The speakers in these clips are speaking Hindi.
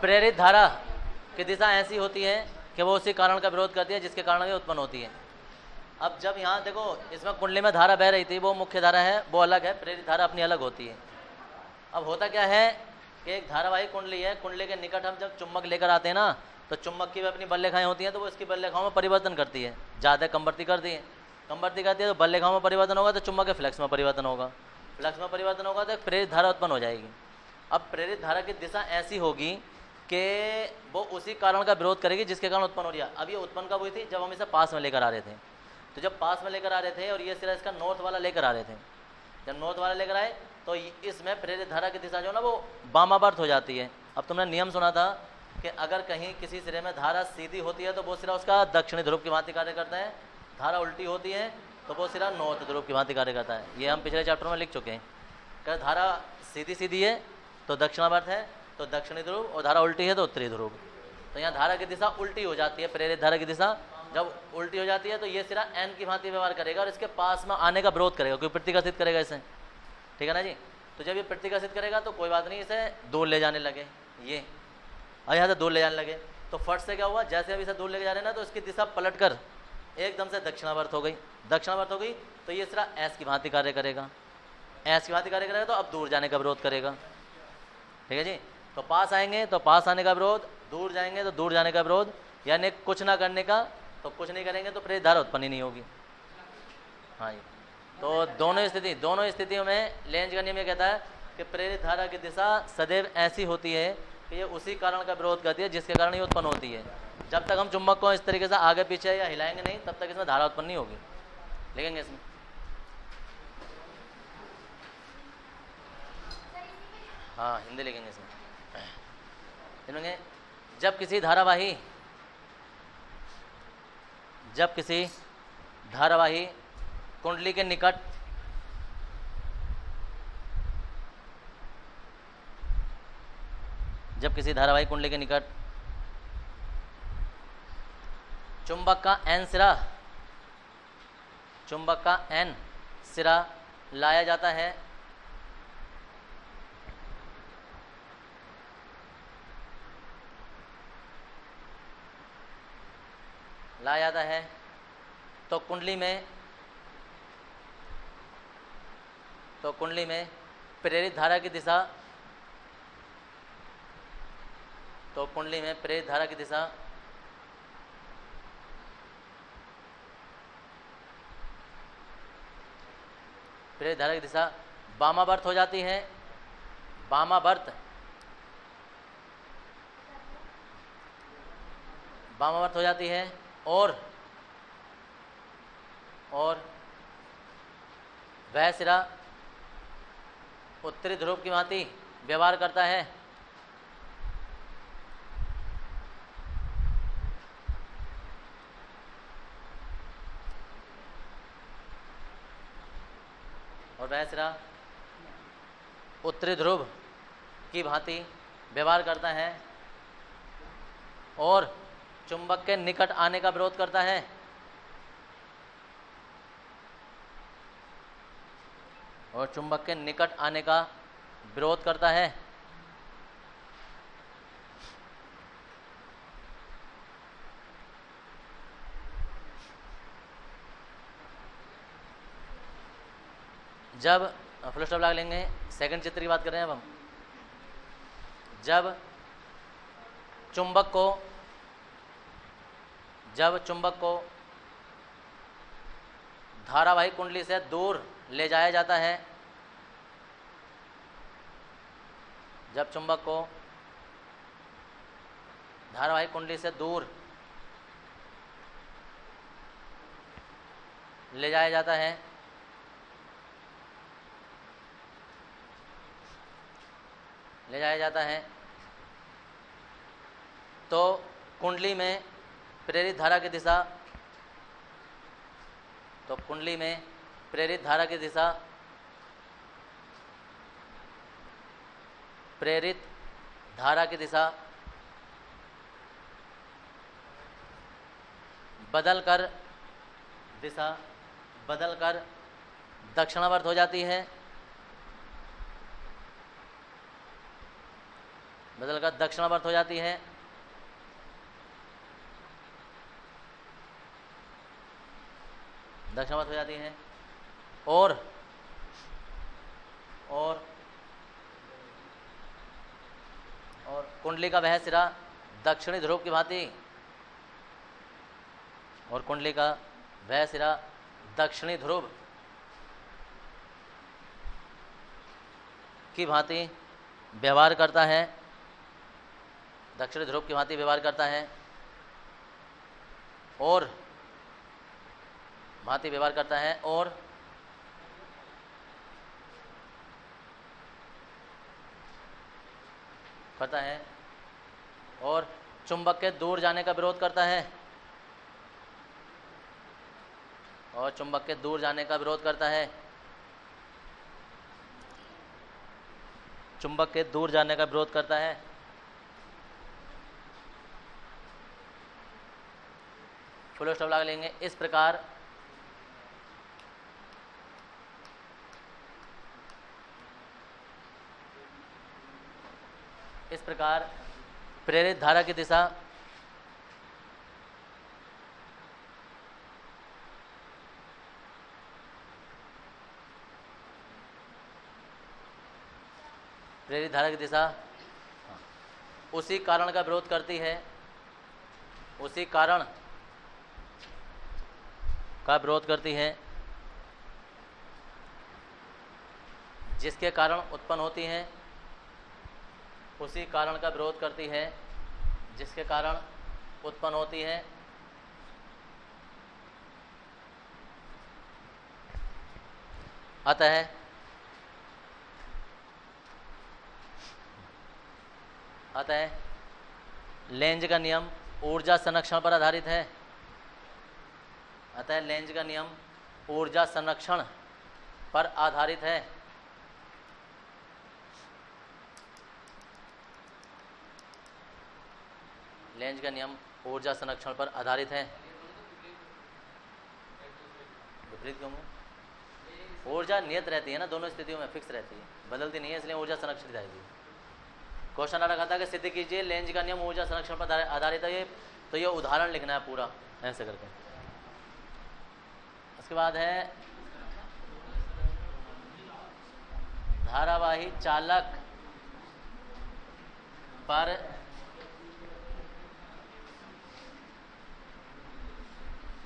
प्रेरित धारा की दिशा ऐसी होती है कि वो उसी कारण का विरोध करती है जिसके कारण ये उत्पन्न होती है। अब जब यहाँ देखो इसमें कुंडली में धारा बह रही थी, वो मुख्य धारा है, वो अलग है, प्रेरित धारा अपनी अलग होती है। अब होता क्या है कि एक धारावाही कुंडली है, कुंडली के निकट हम जब चुम्बक लेकर आते हैं ना, तो चुम्बक की भी अपनी बल रेखाएं होती हैं, तो वो इसकी बल रेखाओं में परिवर्तन करती है, ज़्यादा कमवर्ती करती है, कमवर्ती करती है तो बल रेखाओं में परिवर्तन होगा, तो चुम्बक के फ्लक्स में परिवर्तन होगा, फ्लक्स में परिवर्तन होगा तो एक प्रेरित धारा उत्पन्न हो जाएगी। अब प्रेरित धारा की दिशा ऐसी होगी कि वो उसी कारण का विरोध करेगी जिसके कारण उत्पन्न हो रही है। अब ये उत्पन्न कब हुई थी? जब हम इसे पास में लेकर आ रहे थे। तो जब पास में लेकर आ रहे थे और ये सिरा इसका नॉर्थ वाला लेकर आ रहे थे, जब नॉर्थ वाला लेकर आए तो इसमें प्रेरित धारा की दिशा जो ना वो वामावर्त हो जाती है। अब तुमने नियम सुना था कि अगर कहीं किसी सिरे में धारा सीधी होती है तो वो सिरा उसका दक्षिणी ध्रुव की भांति कार्य करता है, धारा उल्टी होती है तो वो सिरा नॉर्थ ध्रुव की भांति कार्य करता है। ये हम पिछले चैप्टर में लिख चुके हैं कि धारा सीधी सीधी है तो दक्षिणावर्त है तो दक्षिणी ध्रुव, और धारा उल्टी है तो उत्तरी ध्रुव। तो यहाँ धारा की दिशा उल्टी हो जाती है। प्रेरित धारा की दिशा जब उल्टी हो जाती है तो ये सिरा एन की भांति व्यवहार करेगा और इसके पास में आने का विरोध करेगा, कोई प्रतिकर्षित करेगा इसे, ठीक है ना जी। तो जब ये प्रतिकर्षित करेगा तो कोई बात नहीं, इसे दूर ले जाने लगे ये, और यहाँ से दूर ले जाने लगे तो फट से क्या हुआ, जैसे अब इसे दूर लेके जा रहे हैं ना तो इसकी दिशा पलट कर एकदम से दक्षिणावर्त हो गई। दक्षिणावर्त हो गई तो ये सिरा एस की भांति कार्य करेगा, एस की भांति कार्य करेगा तो अब दूर जाने का विरोध करेगा, ठीक है जी। तो पास आएंगे तो पास आने का विरोध, दूर जाएंगे तो दूर जाने का विरोध, यानी कुछ ना करने का तो कुछ नहीं करेंगे तो प्रेरित धारा उत्पन्न ही नहीं होगी। हाँ जी, तो दोनों स्थितियों में लेंज का नियम ये कहता है कि प्रेरित धारा की दिशा सदैव ऐसी होती है कि ये उसी कारण का विरोध करती है जिसके कारण ये उत्पन्न होती है। जब तक हम चुंबक को इस तरीके से आगे पीछे या हिलाएंगे नहीं तब तक इसमें धारा उत्पन्न नहीं होगी। लिखेंगे इसमें, हाँ हिंदी लिखेंगे इसमें। लिखेंगे जब किसी धारावाही कुंडली के निकट चुंबक का एन सिरा लाया जाता है तो कुंडली में प्रेरित धारा की दिशा वामावर्त हो जाती है। वामावर्त हो जाती है और वह सिरा उत्तरी ध्रुव की भांति व्यवहार करता है और वह सिरा उत्तरी ध्रुव की भांति व्यवहार करता है और चुंबक के निकट आने का विरोध करता है। जब फुल स्टॉप लगा लेंगे, सेकंड चित्र की बात कर रहे हैं अब हम। जब चुंबक को धारावाही कुंडली से दूर ले जाया जाता है, जब चुंबक को धारावाही कुंडली से दूर ले जाया जाता है तो कुंडली में प्रेरित धारा की दिशा बदल कर दक्षिणावर्त हो जाती है। बदलकर दक्षिणावर्त हो जाती है। दक्षिणावर्त हो जाती है और कुंडली का वह सिरा दक्षिणी ध्रुव की भांति, और कुंडली का वह सिरा दक्षिणी ध्रुव की भांति व्यवहार करता है, दक्षिणी ध्रुव की भांति व्यवहार करता है और भांति व्यवहार करता है और करता है और चुंबक के दूर जाने का विरोध करता है, और चुंबक के दूर जाने का विरोध करता है, चुंबक के दूर जाने का विरोध करता है। फुल स्टॉप लगा लेंगे। इस प्रकार प्रेरित धारा की दिशा उसी कारण का विरोध करती है, उसी कारण का विरोध करती है जिसके कारण उत्पन्न होती है, उसी कारण का विरोध करती है जिसके कारण उत्पन्न होती है। अतः लेंज का नियम ऊर्जा संरक्षण पर आधारित है। अतः लेंज का नियम ऊर्जा संरक्षण पर आधारित है। लेंज का नियम ऊर्जा संरक्षण पर आधारित है। विपरीत क्यों? ऊर्जा नियत रहती है ना, दोनों स्थितियों में फिक्स रहती है, बदलती नहीं है, इसलिए ऊर्जा संरक्षित रहेगी। क्वेश्चन आ रखा था कि सिद्ध कीजिए लेंज का नियम ऊर्जा संरक्षण पर आधारित है, तो ये उदाहरण लिखना है पूरा ऐसे करके। उसके बाद है धारावाही चालक पर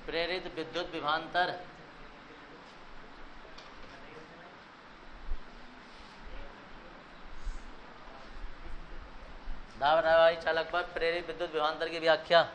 प्रेरित विद्युत विभवांतर धारावाही चालक पर प्रेरित विद्युत विभवांतर की व्याख्या।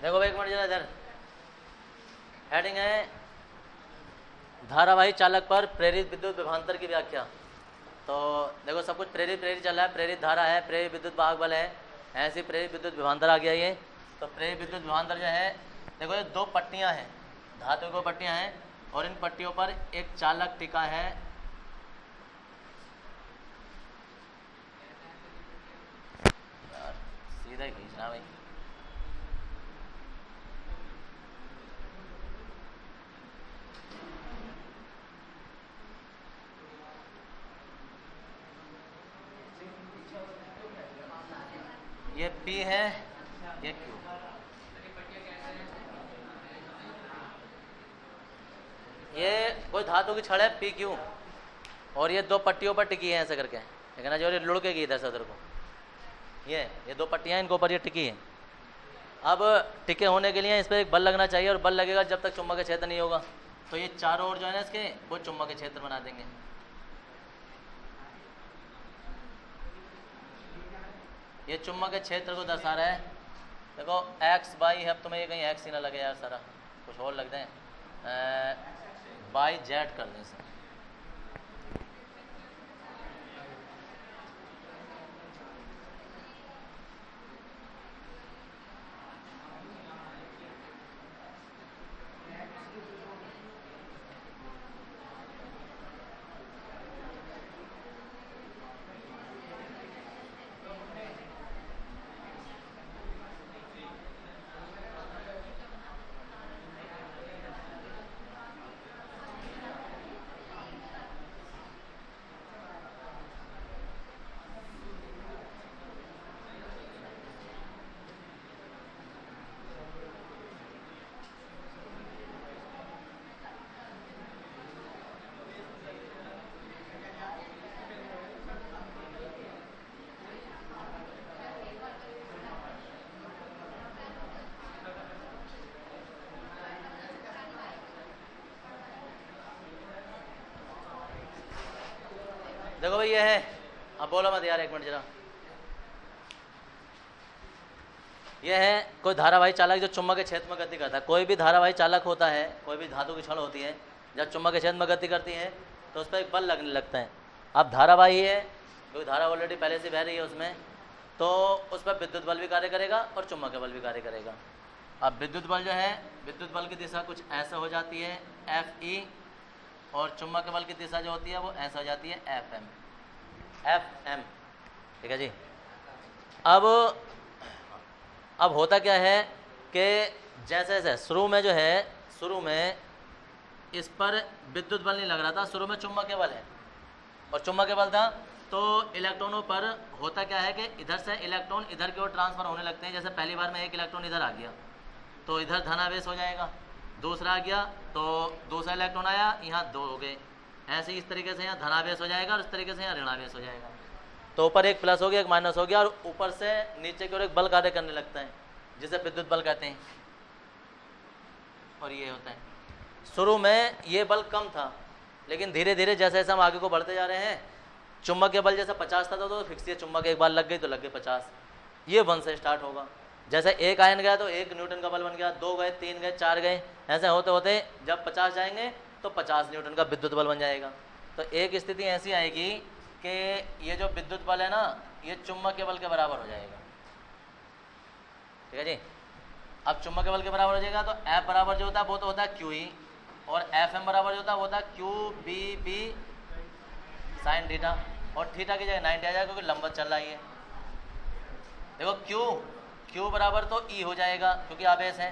देखो एक मिनट जरा इधर, हेडिंग है धारावाही चालक पर प्रेरित विद्युत विभवांतर की व्याख्या। तो देखो सब कुछ प्रेरित चल रहा है, प्रेरित धारा है, प्रेरित विद्युत वाहक बल है, ऐसे प्रेरित विद्युत विभवांतर आ गया ये। तो प्रेरित विद्युत विभवांतर जो है, देखो ये दो पट्टियां हैं, धातु को पट्टियां हैं और इन पट्टियों पर एक चालक टिका है। यार सीधा ही खींचना भाई। ये P है, ये Q। ये कोई धातु की छड़ है PQ और ये दो पट्टियों पर टिकी है ऐसे करके, लेकिन जो ये लुढ़केगी इधर से उधर को, ये दो पट्टियां इनके ऊपर ये टिकी है। अब टिके होने के लिए इस पर एक बल लगना चाहिए और बल लगेगा जब तक चुंबकीय क्षेत्र नहीं होगा। तो ये चारों ओर जो है ना इसके वो चुंबकीय क्षेत्र बना देंगे। ये चुंबक क्षेत्र को दर्शा रहा है। देखो एक्स बाई है, अब तुम्हें ये कहीं एक्स ही ना लगे यार, सारा कुछ और लग दें, बाई जेड कर दें इसे। देखो भाई ये है, अब बोलो मत यार, एक मिनट जरा। ये है कोई धारावाही चालक जो चुंबक के क्षेत्र में गति करता है। कोई भी धारावाही चालक होता है, कोई भी धातु की छड़ होती है, जब चुंबक के क्षेत्र में गति करती है तो उस पर एक बल लगने लगता है। अब धारावाही है, क्योंकि धारा ऑलरेडी पहले से बह रही है उसमें, तो उस पर विद्युत बल भी कार्य करेगा और चुंबकीय बल भी कार्य करेगा। अब विद्युत बल जो है, विद्युत बल की दिशा कुछ ऐसा हो जाती है FE, और चुंबकीय बल की दिशा जो होती है वो ऐसा हो जाती है FM। ठीक है जी। अब होता क्या है कि जैसे जैसे शुरू में जो है, शुरू में इस पर विद्युत बल नहीं लग रहा था, शुरू में चुंबकीय बल है और चुंबकीय बल था, तो इलेक्ट्रॉनों पर होता क्या है कि इधर से इलेक्ट्रॉन इधर की ओर ट्रांसफर होने लगते हैं। जैसे पहली बार में एक इलेक्ट्रॉन इधर आ गया तो इधर धनावेश हो जाएगा, दूसरा आ गया तो दूसरा इलेक्ट्रॉन आया, यहाँ 2 हो गए। ऐसे इस तरीके से यहाँ धनावेश हो जाएगा और इस तरीके से यहाँ ऋणावेश हो जाएगा। तो ऊपर एक प्लस हो गया, एक माइनस हो गया, और ऊपर से नीचे की ओर एक बल कार्य करने लगता है जिसे विद्युत बल कहते हैं। और ये होता है, शुरू में ये बल कम था, लेकिन धीरे धीरे जैसे जैसे हम आगे को बढ़ते जा रहे हैं, चुंबकीय बल जैसे 50 था तो फिक्स ये चुंबक एक बार लग गई तो लग गए 50। ये 1 से स्टार्ट होगा। जैसे 1 आयन गया तो 1 न्यूटन का बल बन गया, 2 गए, 3 गए, 4 गए, ऐसे होते होते जब 50 जाएंगे तो 50 न्यूटन का विद्युत बल बन जाएगा। तो एक स्थिति ऐसी आएगी कि ये जो विद्युत बल है ना, ये चुंबकीय बल के बराबर हो जाएगा। ठीक है जी। अब चुंबकीय बल के बराबर हो जाएगा तो F बराबर जो होता है वो तो होता है QE, और FM बराबर जो होता है वो होता है QBB साइन थीटा, और थीटा की जगह 90 आ जाएगा क्योंकि लंबवत चल रही है। देखो Q बराबर तो E हो जाएगा क्योंकि आवेश है,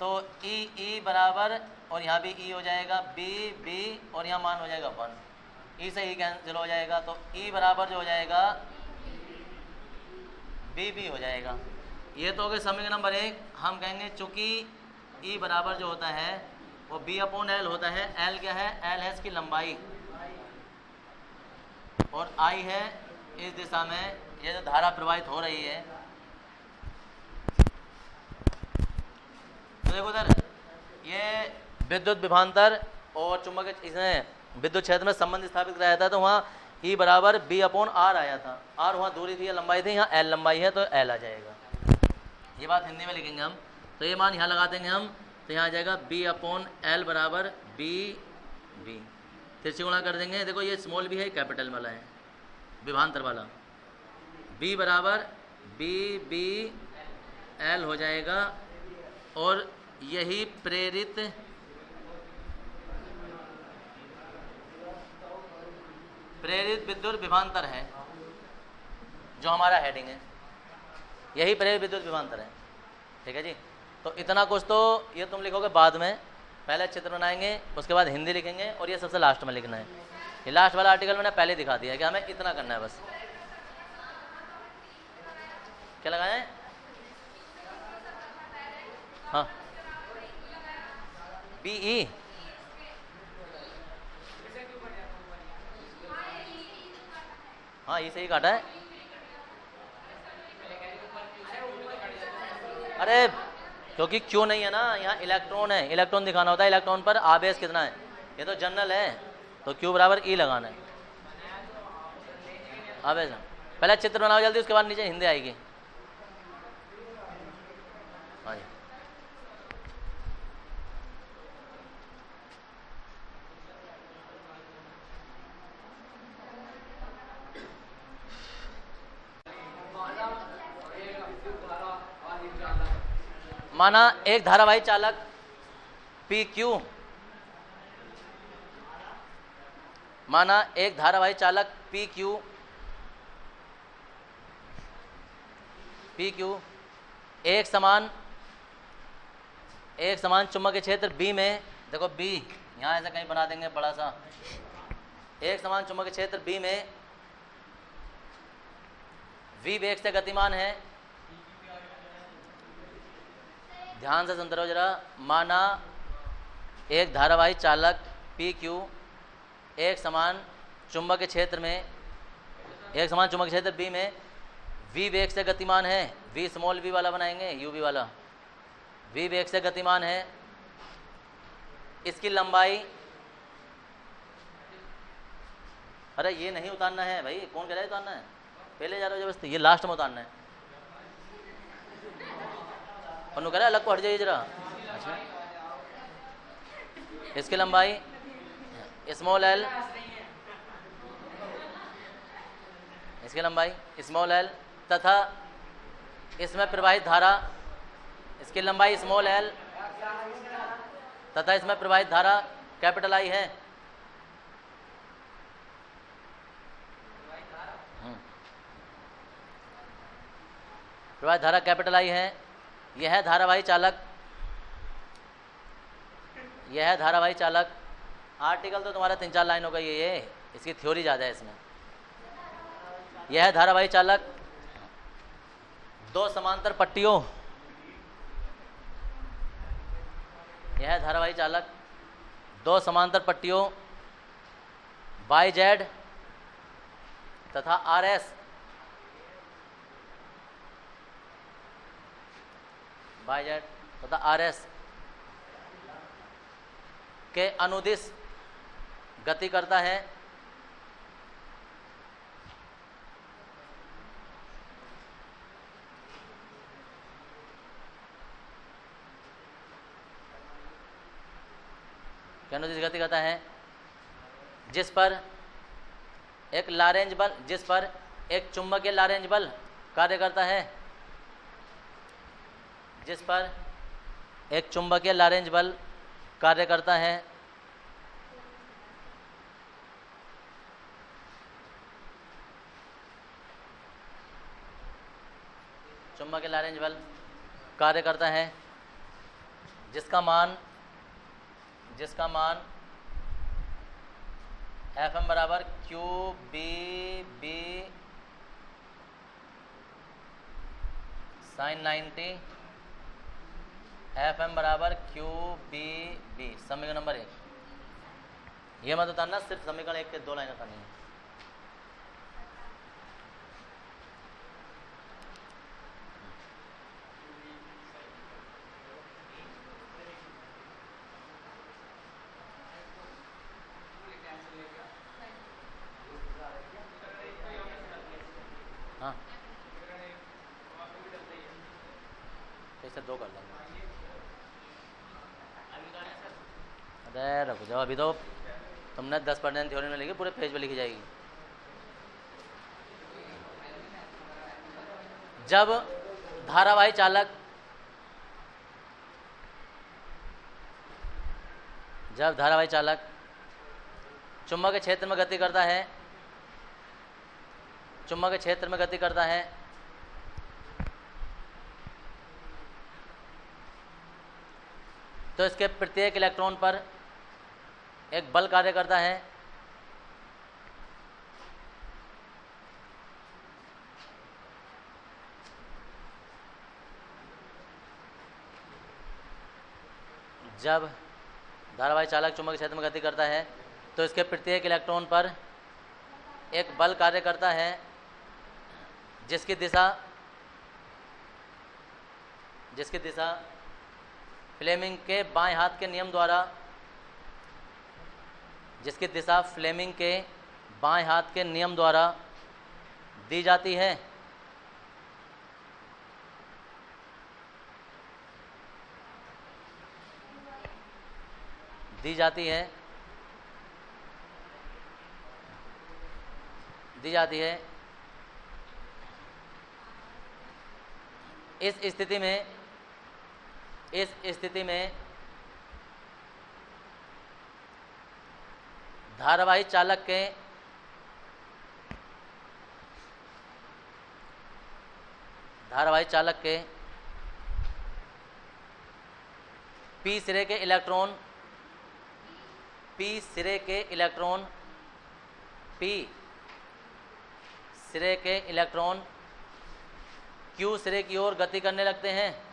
तो E बराबर, और यहाँ भी E हो जाएगा, B और यहाँ मान हो जाएगा 1, E से E कैंसिल हो जाएगा, तो E बराबर जो हो जाएगा B हो जाएगा। ये तो हो गए समीकरण नंबर 1। हम कहेंगे चूंकि E बराबर जो होता है वो B/L होता है। L क्या है? L है इसकी लंबाई, और I है इस दिशा में ये जो धारा प्रवाहित हो रही है। तो देखो उधर ये विद्युत विभवांतर और चुंबक इसने विद्युत क्षेत्र में संबंध स्थापित कराया था, तो वहाँ E बराबर B/R आया था। R वहाँ दूरी थी या लंबाई थी, यहाँ L लंबाई है तो L आ जाएगा। ये बात हिंदी में लिखेंगे हम, तो ये मान यहाँ लगा देंगे हम, तो यहाँ आ जाएगा B/L बराबर B। तिरछी गुणा कर देंगे। देखो ये स्मॉल भी है, कैपिटल वाला है विभवांतर वाला। B बराबर B/L हो जाएगा, और यही प्रेरित विद्युत विभवांतर है जो हमारा हेडिंग है, यही प्रेरित विद्युत विभवांतर है। ठीक है जी। तो इतना कुछ तो ये तुम लिखोगे बाद में, पहले चित्र बनाएंगे उसके बाद हिंदी लिखेंगे, और ये सबसे लास्ट में लिखना है। ये लास्ट वाला आर्टिकल मैंने पहले दिखा दिया कि हमें इतना करना है बस। क्या लगाए? हाँ BE, हाँ ये सही काटा है। अरे क्योंकि क्यों नहीं है ना, यहाँ इलेक्ट्रॉन है, इलेक्ट्रॉन दिखाना होता है, इलेक्ट्रॉन पर आवेश कितना है। ये तो जनरल है, तो Q बराबर E लगाना है आवेश। पहले चित्र बनाओ जल्दी, उसके बाद नीचे हिंदी आएगी। हाँ जी। माना एक धारावाही चालक पी क्यू, माना एक धारावाही चालक पी क्यू एक समान चुंबकीय क्षेत्र B में, देखो B यहाँ ऐसा कहीं बना देंगे बड़ा सा, एक समान चुंबकीय क्षेत्र B में V वेग से गतिमान है। ध्यान से सुनते रहो जरा। माना एक धारावाही चालक PQ एक समान चुंबकीय क्षेत्र B में V वेग से गतिमान है। V स्मॉल v वाला बनाएंगे, UV वाला। V वेग से गतिमान है। इसकी लंबाई, अरे ये नहीं उतारना है भाई, कौन कह रहा है उतारना है? पहले जा रहे हो जबरदस्ती, ये लास्ट में उतारना है। पन्नू कह रहा है अलग को हट जाइए जरा। अच्छा, इसकी लंबाई स्मॉल l, इसकी लंबाई स्मॉल l तथा इसमें प्रवाहित धारा, इसकी लंबाई स्मॉल l तथा इसमें प्रवाहित धारा कैपिटल I है। प्रवाहित धारा कैपिटल I है। यह है धारावाही चालक। आर्टिकल तो तुम्हारा 3-4 लाइनों का ये इसकी थ्योरी ज़्यादा है इसमें। यह है धारावाही चालक दो समांतर पट्टियों, यह है धारावाही चालक दो समांतर पट्टियों YZ तथा RS तथा RS के अनुदिश गति करता है। के अनुदिश गति करता है, जिस पर एक लारेंज बल, जिस पर एक चुंबकीय लारेंज बल कार्य करता है, जिस पर एक चुंबकीय लारेंज बल कार्य करता है। चुंबकीय लारेंज बल कार्य करता है, जिसका मान Fm बराबर QBB sin 90, Fm बराबर QBB। समीकरण नंबर 1। ये मत उतारना, सिर्फ समीकरण 1 के 2 लाइन उतारनी है। हाँ, तो 2 कर लेंगे। अरे रखो जाओ, अभी तो तुमने 10% थ्योरी में लिखी, पूरे पेज पे लिखी जाएगी। जब धारावाही चालक चुंबकीय क्षेत्र में गति करता है, तो इसके प्रत्येक इलेक्ट्रॉन पर एक बल कार्य करता है। जब धारावाही चालक चुंबकीय क्षेत्र में गति करता है तो इसके प्रत्येक इलेक्ट्रॉन पर एक बल कार्य करता है, जिसकी दिशा फ्लेमिंग के बाएं हाथ के नियम द्वारा दी जाती है। दी जाती है, दी जाती है। इस स्थिति में धारावाही चालक के पी सिरे के इलेक्ट्रॉन क्यू सिरे की ओर गति करने लगते हैं।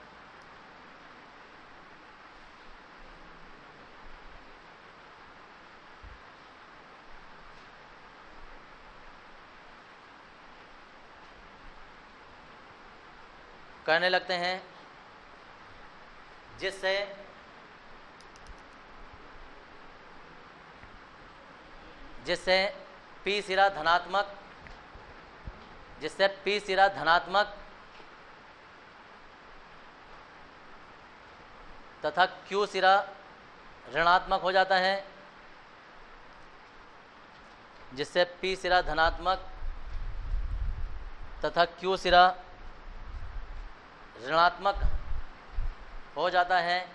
जिससे पी सिरा धनात्मक तथा क्यू सिरा ऋणात्मक हो जाता है। जिससे पी सिरा धनात्मक तथा क्यू सिरा ऋणात्मक हो जाता है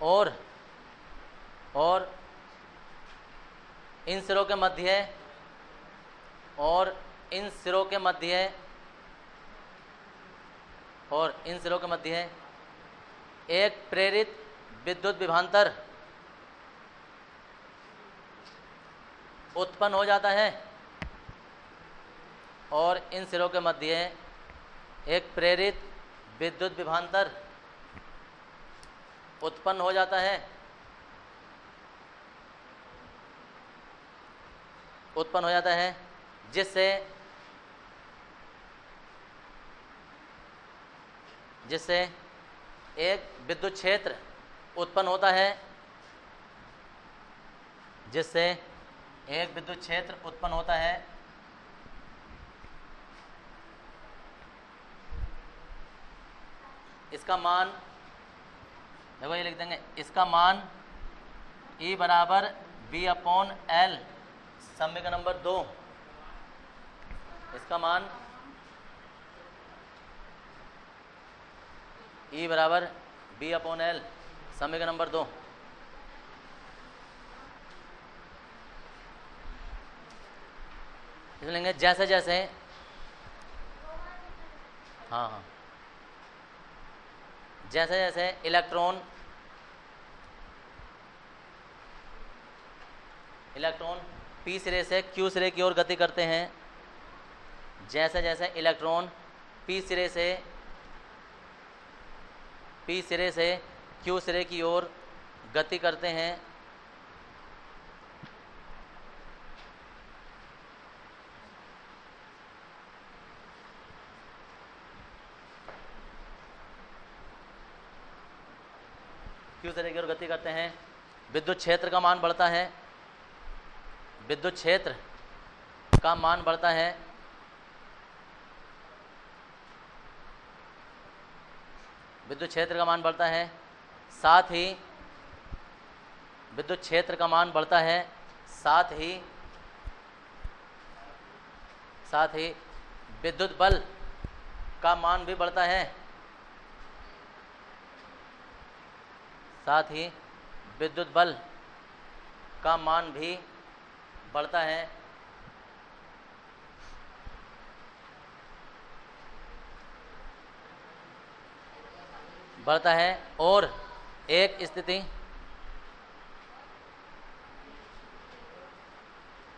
और इन सिरों के मध्य एक प्रेरित विद्युत विभवांतर उत्पन्न हो जाता है और इन सिरों के मध्य एक प्रेरित विद्युत विभवांतर उत्पन्न हो जाता है जिससे एक विद्युत क्षेत्र उत्पन्न होता है इसका मान देखो, ये लिख देंगे, इसका मान E बराबर V/L समीकरण नंबर 2। इसका मान E बराबर V/L समीकरण नंबर 2। इसमें लेंगे जैसे जैसे इलेक्ट्रॉन पी सिरे से क्यू सिरे की ओर गति करते हैं, जैसे इलेक्ट्रॉन पी सिरे से क्यू सिरे की ओर गति करते हैं, विद्युत क्षेत्र का मान बढ़ता है, साथ ही विद्युत क्षेत्र का मान बढ़ता है, साथ ही विद्युत बल का मान भी बढ़ता है, और एक स्थिति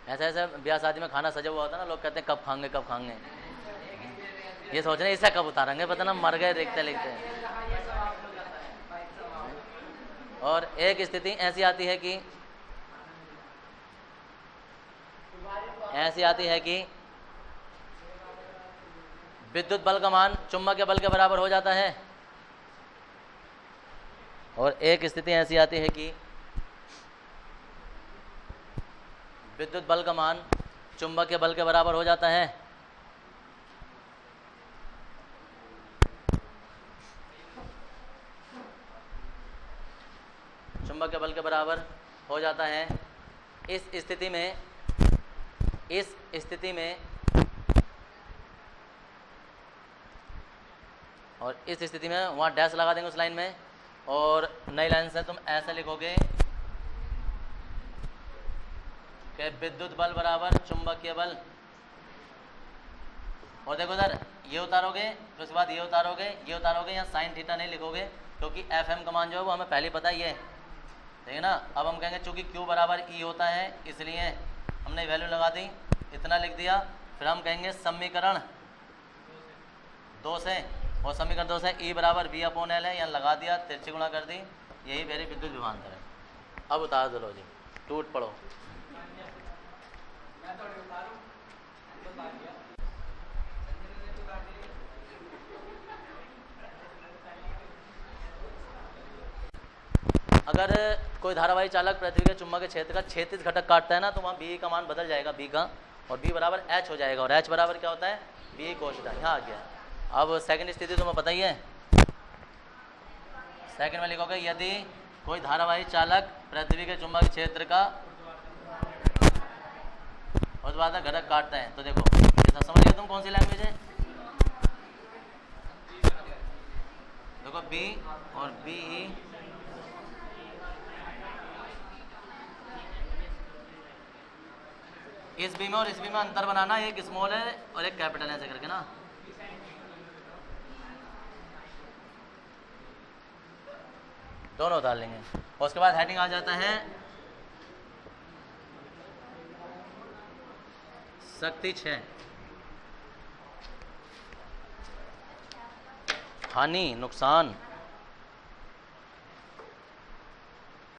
ऐसा ब्याह शादी में खाना सजा हुआ होता है ना, लोग कहते हैं कब खाएंगे, ये सोच रहे हैं ऐसा कब उतारेंगे, पता ना मर गए देखते लिखते। और एक स्थिति ऐसी आती है कि विद्युत बल का मान चुंबकीय बल के बराबर हो जाता है, और एक स्थिति ऐसी आती है कि विद्युत बल का मान चुंबकीय बल के बराबर हो जाता है। चुंबकीय बल के बराबर हो जाता है। इस स्थिति में और इस स्थिति में वहाँ डैश लगा देंगे उस लाइन में, और नई लाइन से तुम ऐसे लिखोगे कि विद्युत बल बराबर चुंबकीय बल। और देखो सर, ये उतारोगे फिर उसके बाद ये उतारोगे, यहाँ साइन थीटा नहीं लिखोगे क्योंकि एफएम का मान जो है वो हमें पहले पता ही है, ठीक है ना। अब हम कहेंगे चूंकि Q बराबर E होता है इसलिए हमने वैल्यू लगा दी, इतना लिख दिया। फिर हम कहेंगे समीकरण 2 से, और समीकरण 2 से E बराबर V/L है, यहाँ लगा दिया, तिरछी गुणा कर दी, यही मेरी विद्युत विभवांतर है। अब उतार दो जी, टूट पड़ो। अगर कोई धारावाही चालक पृथ्वी के चुंबकीय क्षेत्र का क्षैतिज घटक काटता है ना, तो वहाँ बी का मान बदल जाएगा, बी का, और बी बराबर एच हो जाएगा, और एच बराबर क्या होता है, बी कोश थीटा। यहाँ आ गया। अब सेकंड स्थिति तुम्हें पता ही है। सेकंड में लिखोगे यदि कोई धारावाही चालक पृथ्वी के चुंबकीय क्षेत्र का ऊर्ध्वाधर घटक काटता है, तो देखो ये समझ गए तुम कौन सी लैंग्वेज है। देखो बी और बी ई, इस बी में और इस बी में अंतर बनाना, एक स्मॉल है और एक कैपिटल है, ऐसे करके ना। दोनों उतार लेंगे। और उसके बाद हेडिंग आ जाता है शक्ति 6, हानि नुकसान